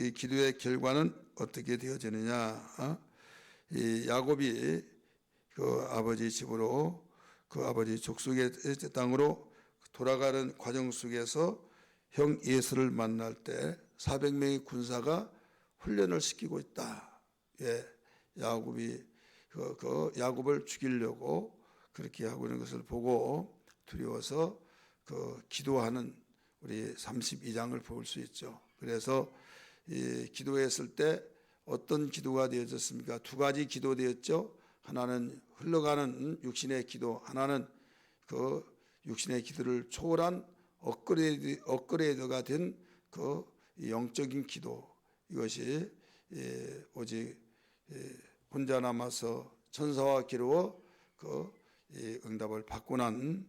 이 기도의 결과는 어떻게 되어지느냐? 이 야곱이 그 아버지 집으로, 그 아버지 족속의 땅으로 돌아가는 과정 속에서 형 에서를 만날 때 400명의 군사가 훈련을 시키고 있다. 예, 야곱이 야곱을 죽이려고 그렇게 하고 있는 것을 보고 두려워서 기도하는 우리 32장을 볼 수 있죠. 그래서 이 기도했을 때 어떤 기도가 되어졌습니까? 두 가지 기도 되었죠. 하나는 흘러가는 육신의 기도, 하나는 그 육신의 기도를 초월한 업그레이드가 된 그 영적인 기도. 이것이 오직 혼자 남아서 천사와 기르어 응답을 받고 난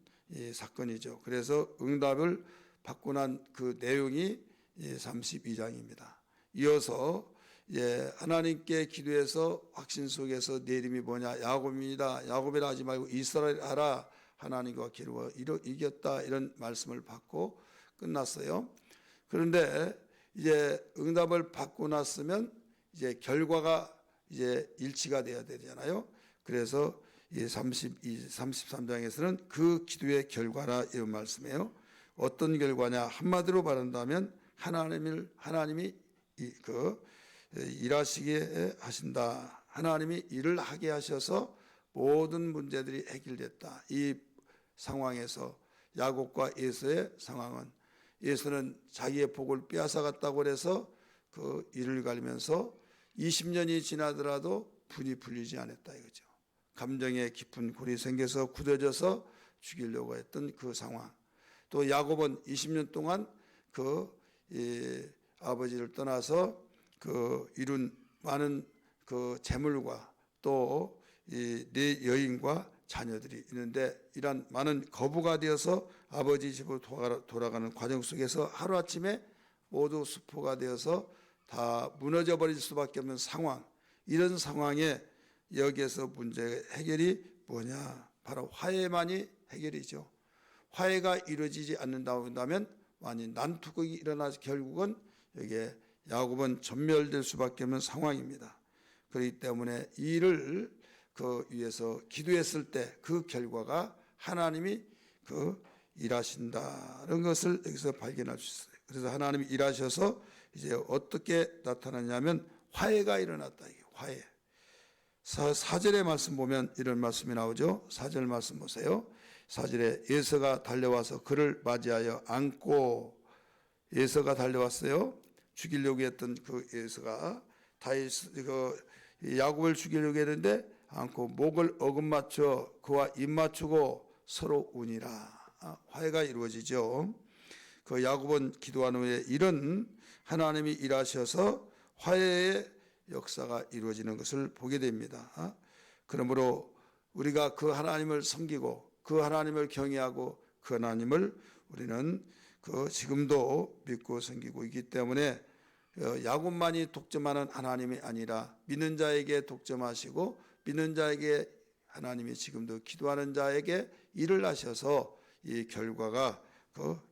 사건이죠. 그래서 응답을 받고 난 그 내용이 32장입니다. 이어서 하나님께 기도해서 확신 속에서 내 이름이 뭐냐? 야곱입니다. 야곱이라 하지 말고 이스라엘 하라. 하나님과 기르어 이겼다. 이런 말씀을 받고 끝났어요. 그런데 이제 응답을 받고 났으면 이제 결과가 이제 일치가 돼야 되잖아요. 그래서 이 33장에서는 그 기도의 결과라 이런 말씀이에요. 어떤 결과냐? 한마디로 말한다면 하나님이 일하시게 하신다. 하나님이 일을 하게 하셔서 모든 문제들이 해결됐다. 이 상황에서 야곱과 에서의 상황은, 에서는 자기의 복을 빼앗아갔다고 해서 그 일을 가리면서 20년이 지나더라도 분이 풀리지 않았다 이거죠. 감정에 깊은 골이 생겨서 굳어져서 죽이려고 했던 그 상황. 또 야곱은 20년 동안 아버지를 떠나서 이룬 많은 재물과 또 네 여인과 자녀들이 있는데, 이런 많은 거부가 되어서 아버지 집으로 돌아가는 과정 속에서 하루아침에 모두 수포가 되어서 다 무너져 버릴 수밖에 없는 상황. 이런 상황에 여기에서 문제 해결이 뭐냐? 바로 화해만이 해결이죠. 화해가 이루어지지 않는다면 완전 난투극이 일어나서 결국은 여기에 야곱은 전멸될 수밖에 없는 상황입니다. 그렇기 때문에 이 일을 위해서 기도했을 때 그 결과가 하나님이 일하신다는 것을 여기서 발견할 수 있어요. 그래서 하나님이 일하셔서 이제 어떻게 나타나냐면 화해가 일어났다. 이게 화해. 4절의 말씀 보면 이런 말씀이 나오죠. 4절 말씀 보세요. 4절에 에서가 달려와서 그를 맞이하여 안고, 에서가 달려왔어요. 죽이려고 했던 그 에서가 야곱을 죽이려고 했는데 안고 목을 어긋맞춰 그와 입 맞추고 서로 운이라. 화해가 이루어지죠. 그 야곱은 기도한 후에 이런 하나님이 일하셔서 화해의 역사가 이루어지는 것을 보게 됩니다. 그러므로 우리가 그 하나님을 섬기고 그 하나님을 경외하고 그 하나님을 우리는 지금도 믿고 섬기고 있기 때문에 야곱만이 독점하는 하나님이 아니라 믿는 자에게 독점하시고 믿는 자에게 하나님이 지금도 기도하는 자에게 일을 하셔서 이 결과가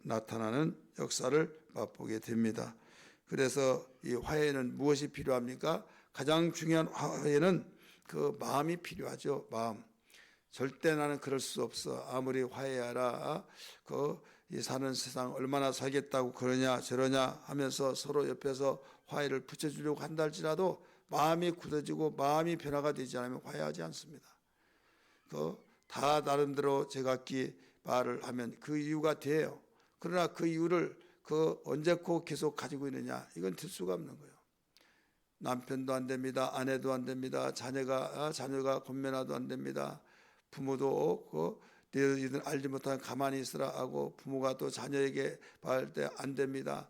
나타나는 역사를 맛보게 됩니다. 그래서 이 화해는 무엇이 필요합니까? 가장 중요한 화해는 마음이 필요하죠. 마음. 절대 나는 그럴 수 없어. 아무리 화해하라. 이 사는 세상 얼마나 살겠다고 그러냐 저러냐 하면서 서로 옆에서 화해를 붙여주려고 한다 할지라도 마음이 굳어지고 마음이 변화가 되지 않으면 화해하지 않습니다. 다 나름대로 제각기 말을 하면 그 이유가 돼요. 그러나 그 이유를 언제코 계속 가지고 있느냐, 이건 될 수가 없는 거예요. 남편도 안 됩니다. 아내도 안 됩니다. 자녀가 권면화도 안 됩니다. 부모도 너희들 알지 못하면 가만히 있으라 하고 부모가 또 자녀에게 말할 때 안 됩니다.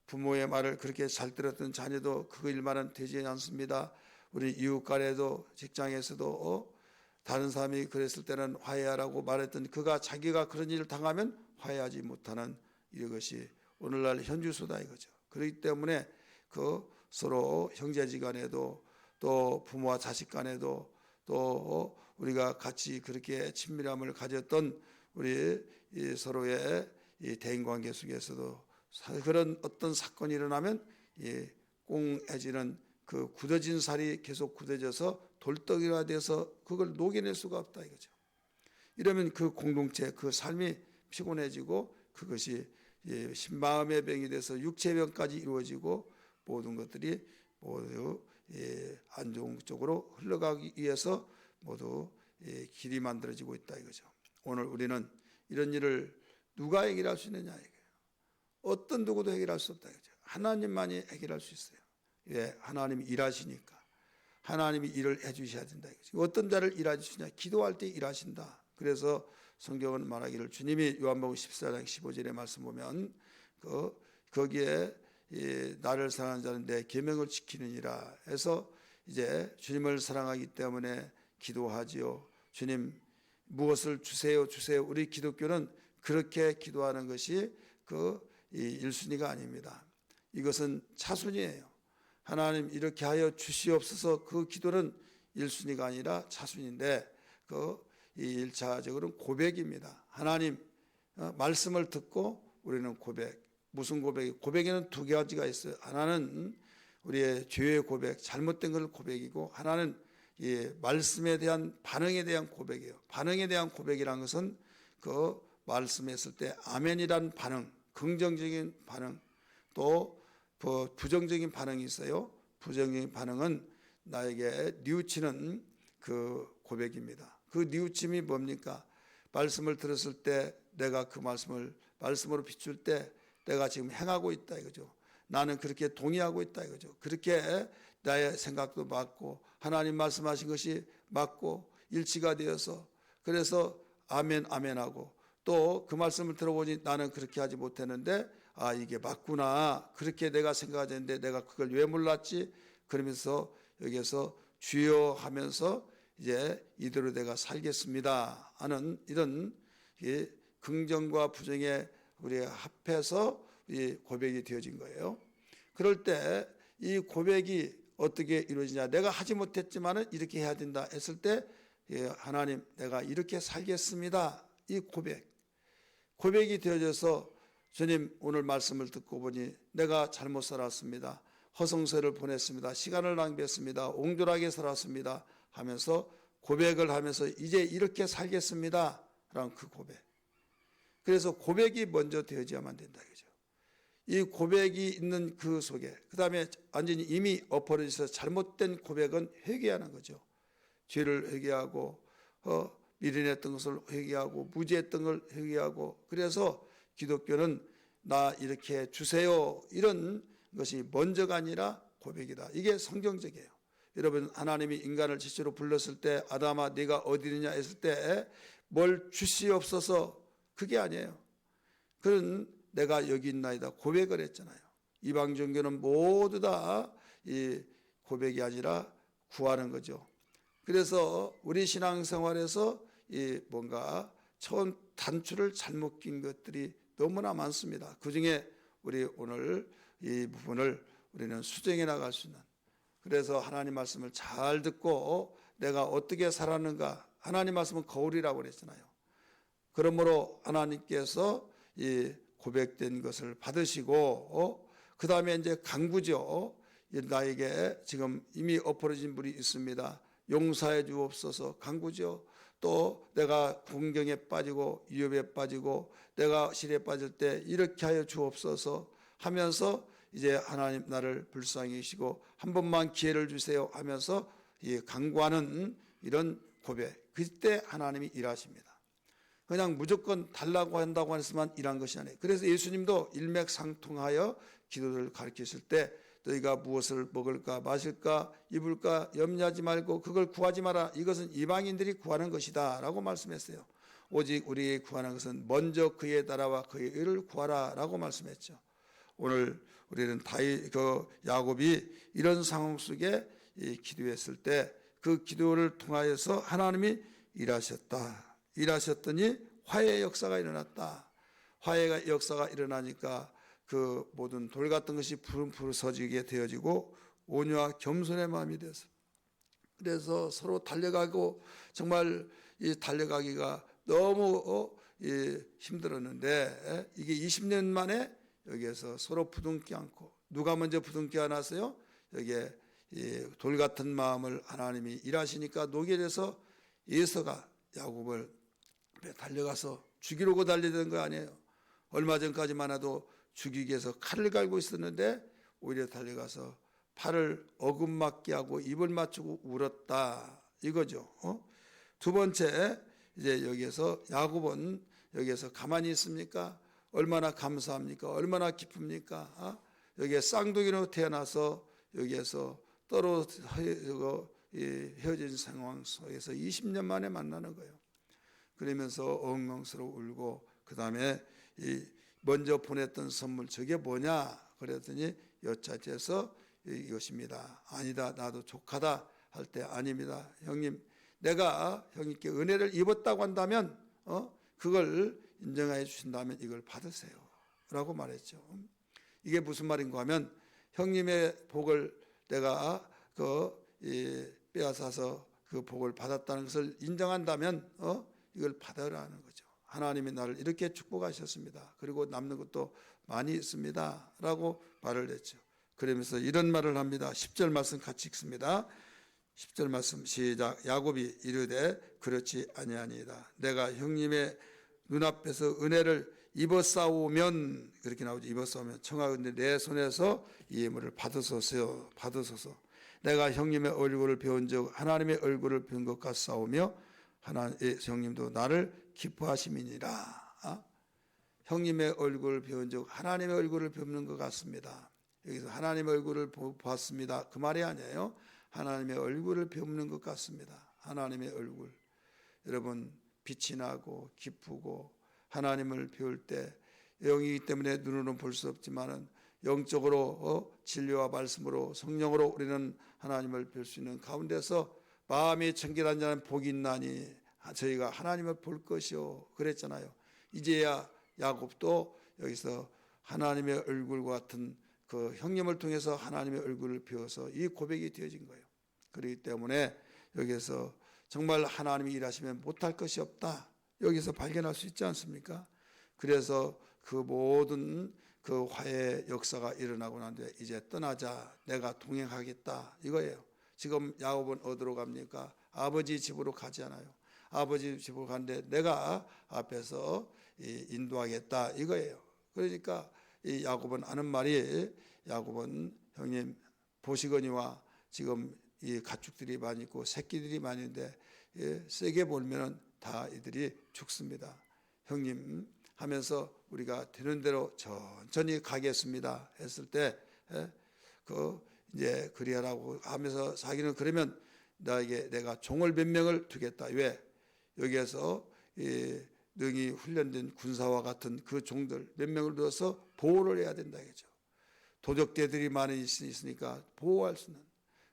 부모의 말을 그렇게 잘 들었던 자녀도 그 일만은 되지 않습니다. 우리 이웃 간에도 직장에서도 다른 사람이 그랬을 때는 화해하라고 말했던 자기가 그런 일을 당하면 화해하지 못하는 이것이 오늘날 현주소다 이거죠. 그렇기 때문에 서로 형제지간에도 또 부모와 자식 간에도 또 우리가 같이 그렇게 친밀함을 가졌던 우리 서로의 이 대인관계 속에서도 그런 어떤 사건이 일어나면 꽁해지는 그 굳어진 살이 계속 굳어져서 돌덩이가 돼서 그걸 녹여낼 수가 없다 이거죠. 이러면 그 공동체, 그 삶이 피곤해지고 그것이 마음의 병이 돼서 육체의 병까지 이루어지고 모든 것들이 모두 안 좋은 쪽으로 흘러가기 위해서 모두 길이 만들어지고 있다 이거죠. 오늘 우리는 이런 일을 누가 해결할 수 있느냐 이거예요. 어떤 누구도 해결할 수 없다 이거죠. 하나님만이 해결할 수 있어요. 왜? 하나님이 일하시니까. 하나님이 일을 해주셔야 된다 이거죠. 어떤 자를 일해 주시냐? 기도할 때 일하신다. 그래서 성경은 말하기를 주님이 요한복음 14장 15절의 말씀 보면 거기에 나를 사랑하는 자는 내 계명을 지키느니라 해서 이제 주님을 사랑하기 때문에 기도하지요. 주님 무엇을 주세요 주세요. 우리 기독교는 그렇게 기도하는 것이 그 1순위가 아닙니다. 이것은 차순위예요. 하나님 이렇게 하여 주시옵소서. 그 기도는 1순위가 아니라 차순위인데 그 1차적으로는 고백입니다. 하나님 말씀을 듣고 우리는 고백. 무슨 고백이? 고백에는 두 가지가 있어요. 하나는 우리의 죄의 고백, 잘못된 걸 고백이고 하나는 말씀에 대한 반응에 대한 고백이에요. 반응에 대한 고백이라는 것은 그 말씀했을 때 아멘이란 반응, 긍정적인 반응, 또 부정적인 반응이 있어요. 부정적인 반응은 나에게 뉘우치는 그 고백입니다. 그 뉘우침이 뭡니까? 말씀을 들었을 때 내가 그 말씀으로 비출 때 내가 지금 행하고 있다 이거죠. 나는 그렇게 동의하고 있다 이거죠. 그렇게 나의 생각도 맞고 하나님 말씀하신 것이 맞고 일치가 되어서 그래서 아멘 아멘하고 또 그 말씀을 들어보니 나는 그렇게 하지 못했는데 아 이게 맞구나 그렇게 내가 생각하는데 내가 그걸 왜 몰랐지? 그러면서 여기에서 주여 하면서 이제 이대로 내가 살겠습니다 하는 이런 긍정과 부정의 우리 합해서 이 고백이 되어진 거예요. 그럴 때 이 고백이 어떻게 이루어지냐? 내가 하지 못했지만은 이렇게 해야 된다 했을 때 하나님 내가 이렇게 살겠습니다. 이 고백이 되어져서 주님 오늘 말씀을 듣고 보니 내가 잘못 살았습니다. 허송세를 보냈습니다. 시간을 낭비했습니다. 옹졸하게 살았습니다. 하면서 고백을 하면서 이제 이렇게 살겠습니다. 라는 그 고백. 그래서 고백이 먼저 되어져야만 된다 이거죠. 이 고백이 있는 그 속에 그 다음에 완전히 이미 엎어져서 잘못된 고백은 회개하는 거죠. 죄를 회개하고 미련했던 것을 회개하고 무지했던 걸 회개하고 그래서 기독교는 나 이렇게 주세요 이런 것이 먼저가 아니라 고백이다. 이게 성경적이에요. 여러분 하나님이 인간을 지체로 불렀을 때 아담아 네가 어디 있느냐 했을 때 뭘 주시옵소서 그게 아니에요. 그런 내가 여기 있나이다 고백을 했잖아요. 이방 종교는 모두 다 이 고백이 아니라 구하는 거죠. 그래서 우리 신앙생활에서 이 뭔가 처음 단추를 잘못 낀 것들이 너무나 많습니다. 그중에 우리 오늘 이 부분을 우리는 수정해 나갈 수 있는 그래서 하나님 말씀을 잘 듣고 내가 어떻게 살았는가 하나님 말씀은 거울이라고 그랬잖아요. 그러므로 하나님께서 이 고백된 것을 받으시고 그 다음에 이제 간구죠. 나에게 지금 이미 엎어진 불이 있습니다. 용서해 주옵소서 간구죠. 또 내가 공경에 빠지고 위협에 빠지고 내가 실에 빠질 때 이렇게 하여 주옵소서 하면서 이제 하나님 나를 불쌍히 여기시고 한 번만 기회를 주세요 하면서 간구하는 이런 고백 그때 하나님이 일하십니다. 그냥 무조건 달라고 한다고 했으면 일한 것이 아니에요. 그래서 예수님도 일맥상통하여 기도를 가르치실 때 너희가 무엇을 먹을까 마실까 입을까 염려하지 말고 그걸 구하지 마라. 이것은 이방인들이 구하는 것이다 라고 말씀했어요. 오직 우리에게 구하는 것은 먼저 그의 나라와 그의 의를 구하라 라고 말씀했죠. 오늘 우리는 야곱이 이런 상황 속에 기도했을 때 그 기도를 통하여서 하나님이 일하셨더니 화해의 역사가 일어났다. 화해의 역사가 일어나니까 그 모든 돌 같은 것이 부서지게 되어지고 온유와 겸손의 마음이 되었어. 그래서 서로 달려가고 정말 이 달려가기가 너무 힘들었는데 이게 20년 만에 여기에서 서로 부둥켜 안고 누가 먼저 부둥켜 안았어요? 여기에 돌 같은 마음을 하나님이 일하시니까 녹여져서 에서가 야곱을 달려가서 죽이려고 달려든 거 아니에요. 얼마 전까지만 해도 죽이기 위해서 칼을 갈고 있었는데 오히려 달려가서 팔을 어긋맞게 하고 입을 맞추고 울었다 이거죠. 두 번째, 이제 여기에서 야곱은 여기에서 가만히 있습니까? 얼마나 감사합니까? 얼마나 기쁩니까? 여기에 쌍둥이로 태어나서 여기에서 헤어진 상황 속에서 20년 만에 만나는 거예요. 그러면서 엉엉스러워 울고, 그 다음에 먼저 보냈던 선물 저게 뭐냐 그랬더니 여차지에서 이것입니다. 아니다, 나도 조카다 할 때 아닙니다. 형님, 내가 형님께 은혜를 입었다고 한다면 그걸 인정해 주신다면 이걸 받으세요 라고 말했죠. 이게 무슨 말인가 하면, 형님의 복을 내가 빼앗아서 그 복을 받았다는 것을 인정한다면 이걸 받으라는 거죠. 하나님이 나를 이렇게 축복하셨습니다. 그리고 남는 것도 많이 있습니다 라고 말을 했죠. 그러면서 이런 말을 합니다. 10절 말씀 같이 읽습니다. 10절 말씀 시작. 야곱이 이르되 그렇지 아니하니이다. 내가 형님의 눈앞에서 은혜를 입어싸우면, 그렇게 나오죠. 입어싸우면 청하건대 내 손에서 이 예물을 받으소서. 내가 형님의 얼굴을 배운 적 하나님의 얼굴을 배운 것 같사오며 형님도 나를 기뻐하심이니라. 형님의 얼굴을 배운 적 하나님의 얼굴을 배우는 것 같습니다. 여기서 하나님의 얼굴을 봤습니다 그 말이 아니에요. 하나님의 얼굴을 배우는 것 같습니다. 하나님의 얼굴. 여러분, 빛이 나고 기쁘고 하나님을 배울 때, 영이기 때문에 눈으로는 볼 수 없지만은 영적으로 진리와 말씀으로 성령으로 우리는 하나님을 볼 수 있는 가운데서 마음이 청결한 자는 복이 있나니 저희가 하나님을 볼 것이요 그랬잖아요. 이제야 야곱도 여기서 하나님의 얼굴과 같은 그 형님을 통해서 하나님의 얼굴을 배워서 이 고백이 되어진 거예요. 그렇기 때문에 여기서 정말 하나님이 일하시면 못할 것이 없다, 여기서 발견할 수 있지 않습니까? 그래서 그 모든 그 화해 역사가 일어나고 난 뒤에 이제 떠나자, 내가 동행하겠다 이거예요. 지금 야곱은 어디로 갑니까? 아버지 집으로 가지 않아요. 아버지 집으로 가는데 내가 앞에서 인도하겠다 이거예요. 그러니까 이 야곱은 하는 말이, 야곱은 형님 보시거니와 지금 이 가축들이 많이 있고 새끼들이 많이 있는데 세게 몰면은 다 이들이 죽습니다. 형님 하면서 우리가 되는 대로 천천히 가겠습니다 했을 때 이제 그리하라고 하면서 자기는 그러면 나에게 내가 종을 몇 명을 두겠다. 왜? 여기에서 능히 훈련된 군사와 같은 그 종들 몇 명을 두어서 보호를 해야 된다겠죠. 도적대들이 많이 있으니까 보호할 수는,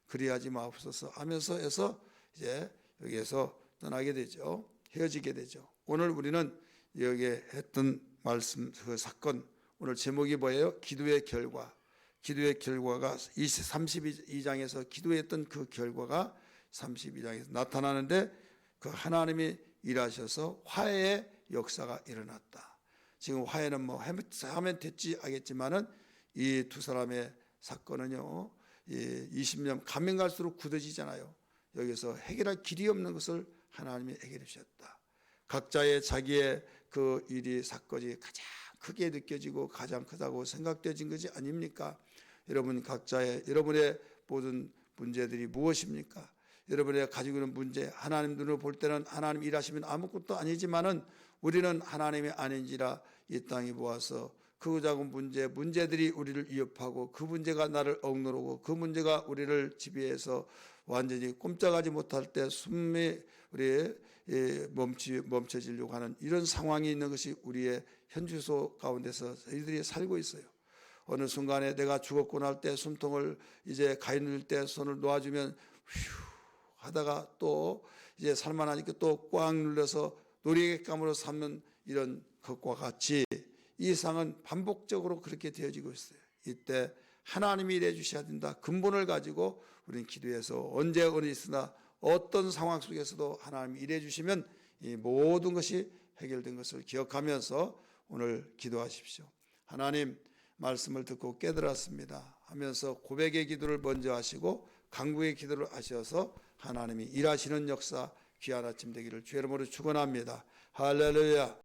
그리하지 마옵소서 하면서 해서 이제 여기에서 떠나게 되죠. 헤어지게 되죠. 오늘 우리는 여기에 했던 말씀, 그 사건, 오늘 제목이 뭐예요? 기도의 결과. 기도의 결과가 32장에서 기도했던 그 결과가 32장에서 나타나는데, 그 하나님이 일하셔서 화해의 역사가 일어났다. 지금 화해는 뭐 하면 됐지 하겠지만은 이 두 사람의 사건은요, 20년 가면 갈수록 굳어지잖아요. 여기서 해결할 길이 없는 것을 하나님이 해결해 주셨다. 각자의 자기의 그 일이 사건이 가장 크게 느껴지고 가장 크다고 생각되어진 것이 아닙니까? 여러분 각자의, 여러분의 모든 문제들이 무엇입니까? 여러분이 가지고 있는 문제, 하나님 눈으로 볼 때는 하나님 일하시면 아무것도 아니지만은 우리는 하나님이 아닌지라 이 땅에 모아서 그 작은 문제들이 우리를 위협하고, 그 문제가 나를 억누르고, 그 문제가 우리를 지배해서 완전히 꼼짝하지 못할 때 숨이 우리 멈춰지려고 하는 이런 상황이 있는 것이 우리의 현주소 가운데서 저희들이 살고 있어요. 어느 순간에 내가 죽었고 날 때 숨통을 이제 가위 누를 때 손을 놓아주면 휴 하다가 또 이제 살만하니까 또 꽉 눌러서 놀이감으로 삼는 이런 것과 같이 이 상은 반복적으로 그렇게 되어지고 있어요. 이때 하나님이 일해 주셔야 된다. 근본을 가지고 우리는 기도해서 언제 어디 있으나 어떤 상황 속에서도 하나님이 일해 주시면 이 모든 것이 해결된 것을 기억하면서 오늘 기도하십시오. 하나님, 말씀을 듣고 깨달았습니다 하면서 고백의 기도를 먼저 하시고 간구의 기도를 하셔서 하나님이 일하시는 역사 귀한 아침 되기를 주의 이름으로 축원합니다. 할렐루야.